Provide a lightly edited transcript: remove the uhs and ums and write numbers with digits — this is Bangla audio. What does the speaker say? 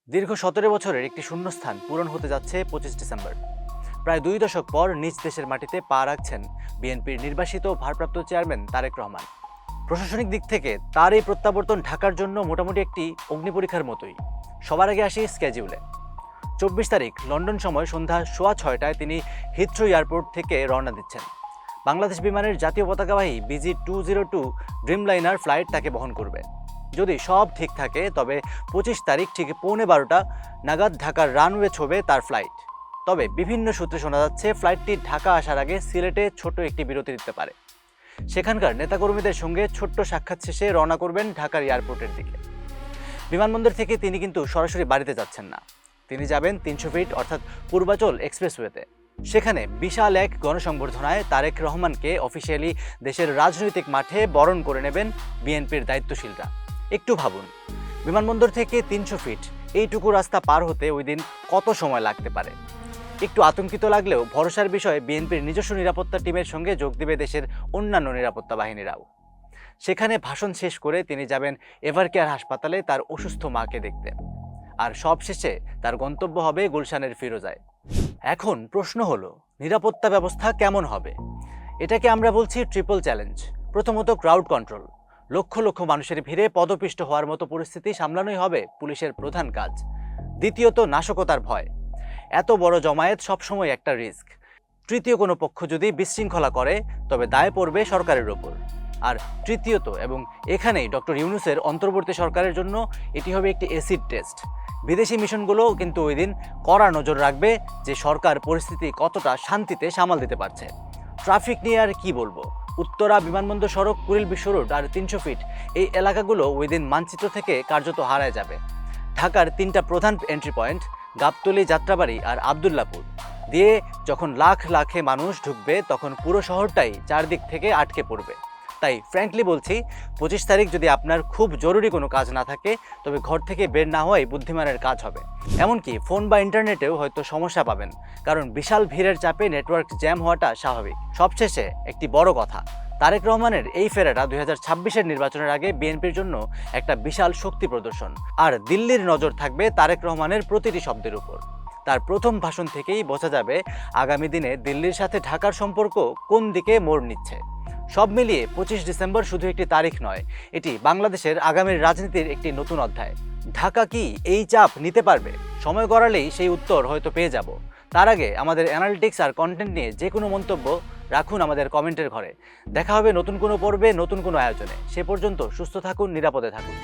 দীর্ঘ ১৭ বছরের একটি শূন্যস্থান পূরণ হতে যাচ্ছে ২৫ ডিসেম্বর। প্রায় ২ দশক পর নিজ দেশের মাটিতে পা রাখছেন বিএনপির নির্বাসিত ভারপ্রাপ্ত চেয়ারম্যান তারেক রহমান। প্রশাসনিক দিক থেকে তার এই প্রত্যাবর্তন ঢাকার জন্য মোটামুটি একটি অগ্নিপরীক্ষার মতোই। সবার আগে আসি স্কেডিউলে। ২৪ তারিখ লন্ডন সময় সন্ধ্যা ৬:৩০টায় তিনি হিথ্রো এয়ারপোর্ট থেকে রওনা দিচ্ছেন। বাংলাদেশ বিমানের জাতীয় পতাকাবাহী BG-202 ড্রিমলাইনার ফ্লাইট তাকে বহন করবে। যদি সব ঠিক থাকে তবে ২৫ তারিখ ঠিক ১১:১২ নাগাদ ঢাকার রানওয়ে ছোঁবে তার ফ্লাইট। তবে বিভিন্ন সূত্রে শোনা যাচ্ছে ফ্লাইটটি ঢাকা আসার আগে সিলেটে ছোট একটি বিরতি দিতে পারে। সেখানকার নেতাকর্মীদের সঙ্গে ছোট্ট সাক্ষাৎ শেষে রওনা করবেন ঢাকার এয়ারপোর্টের দিকে। বিমানবন্দর থেকে তিনি কিন্তু সরাসরি বাড়িতে যাচ্ছেন না, তিনি যাবেন ৩০০ ফিট অর্থাৎ পূর্বাচল এক্সপ্রেসওয়েতে। সেখানে বিশাল এক গণসংবর্ধনায় তারেক রহমানকে অফিসিয়ালি দেশের রাজনৈতিক মাঠে বরণ করে নেবেন বিএনপির দায়িত্বশীলরা। একটু ভাবুন, বিমানবন্দর থেকে ৩০০ ফিট এইটুকু রাস্তা পার হতে ওই দিন কত সময় লাগতে পারে। একটু আতঙ্কিত লাগলেও ভরসার বিষয়ে বিএনপির নিজস্ব নিরাপত্তা টিমের সঙ্গে যোগ দেবে দেশের অন্যান্য নিরাপত্তা বাহিনীরাও। সেখানে ভাষণ শেষ করে তিনি যাবেন এভারকেয়ার হাসপাতালে তার অসুস্থ মাকে দেখতে। আর সবশেষে তার গন্তব্য হবে গুলশানের ফিরোজায়। এখন প্রশ্ন হলো, নিরাপত্তা ব্যবস্থা কেমন হবে? এটাকে আমরা বলছি ট্রিপল চ্যালেঞ্জ। প্রথমত ক্রাউড কন্ট্রোল। লক্ষ লক্ষ মানুষের ভিড়ে পদপিষ্ট হওয়ার মতো পরিস্থিতি সামলানোই হবে পুলিশের প্রধান কাজ। দ্বিতীয়ত নাশকতার ভয়। এত বড় জমায়েত সবসময় একটা রিস্ক। তৃতীয় কোনো পক্ষ যদি বিশৃঙ্খলা করে তবে দায় পড়বে সরকারের ওপর। আর তৃতীয়ত, এবং এখানেই ডক্টর ইউনূসের অন্তর্বর্তী সরকারের জন্য এটি হবে একটি অ্যাসিড টেস্ট। বিদেশি মিশনগুলোও কিন্তু ওই দিন কড়া নজর রাখবে যে সরকার পরিস্থিতি কতটা শান্তিতে সামাল দিতে পারছে। ট্রাফিক নিয়ে আর কি বলবো, উত্তরা বিমানবন্দর সড়ক, কুড়িল বিশ্ব রোড আর ৩০০ ফিট এই এলাকাগুলো ওই দিন মানচিত্র থেকে কার্যত হারায় যাবে। ঢাকার ৩টা প্রধান এন্ট্রি পয়েন্ট গাবতলী, যাত্রাবাড়ি আর আবদুল্লাপুর দিয়ে যখন লাখ লাখে মানুষ ঢুকবে তখন পুরো শহরটাই চারদিক থেকে আটকে পড়বে। তাই ফ্র্যাঙ্কলি বলছি, ২৫ তারিখ যদি আপনার খুব জরুরি কোনো কাজ না থাকে তবে ঘর থেকে বের না হওয়াই বুদ্ধিমানের কাজ হবে। এমনকি ফোন বা ইন্টারনেটেও হয়তো সমস্যা পাবেন, কারণ বিশাল ভিড়ের চাপে নেটওয়ার্ক জ্যাম হওয়াটা স্বাভাবিক। সবশেষে একটি বড় কথা, তারেক রহমানের এই ফেরাটা ২০২৬-এর নির্বাচনের আগে বিএনপির জন্য একটা বিশাল শক্তি প্রদর্শন। আর দিল্লির নজর থাকবে তারেক রহমানের প্রতিটি শব্দের উপর। তার প্রথম ভাষণ থেকেই বোঝা যাবে আগামী দিনে দিল্লির সাথে ঢাকার সম্পর্ক কোন দিকে মোড় নিচ্ছে। সব মিলিয়ে ২৫ ডিসেম্বর শুধু একটি তারিখ নয়, এটি বাংলাদেশের আগামীর রাজনীতির একটি নতুন অধ্যায়। ঢাকা কি এই চাপ নিতে পারবে? সময় গড়ালেই সেই উত্তর হয়তো পেয়ে যাব। তার আগে আমাদের অ্যানালিটিক্স আর কন্টেন্ট নিয়ে যে কোনো মন্তব্য রাখুন আমাদের কমেন্টের ঘরে। দেখা হবে নতুন কোনো পর্বে, নতুন কোনো আয়োজনে। সে পর্যন্ত সুস্থ থাকুন, নিরাপদে থাকুন।